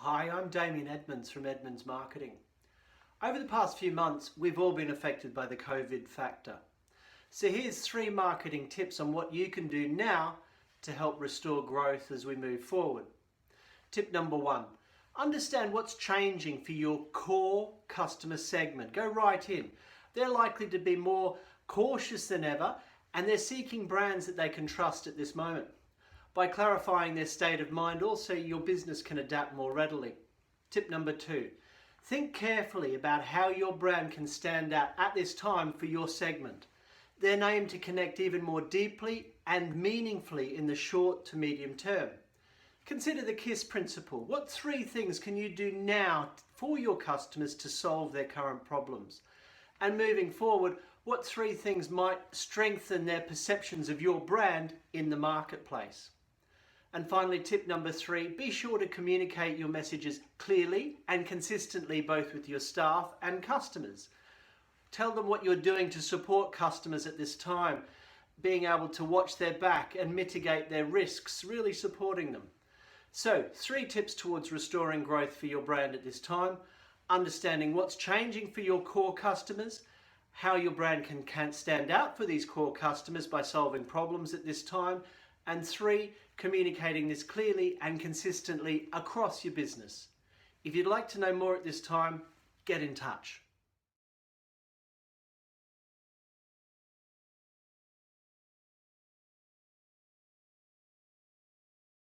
Hi, I'm Damien Edmonds from Edmonds Marketing. Over the past few months, we've all been affected by the COVID factor. So here's 3 marketing tips on what you can do now to help restore growth as we move forward. Tip number 1, understand what's changing for your core customer segment. Go right in. They're likely to be more cautious than ever, and they're seeking brands that they can trust at this moment. By clarifying their state of mind, also your business can adapt more readily. Tip number 2, think carefully about how your brand can stand out at this time for your segment. Then aim to connect even more deeply and meaningfully in the short to medium term. Consider the KISS principle. What 3 things can you do now for your customers to solve their current problems? And moving forward, what 3 things might strengthen their perceptions of your brand in the marketplace? And finally, tip number 3, be sure to communicate your messages clearly and consistently both with your staff and customers. Tell them what you're doing to support customers at this time, being able to watch their back and mitigate their risks, really supporting them. So, 3 tips towards restoring growth for your brand at this time: understanding what's changing for your core customers, how your brand can stand out for these core customers by solving problems at this time, and 3, communicating this clearly and consistently across your business. If you'd like to know more at this time, get in touch.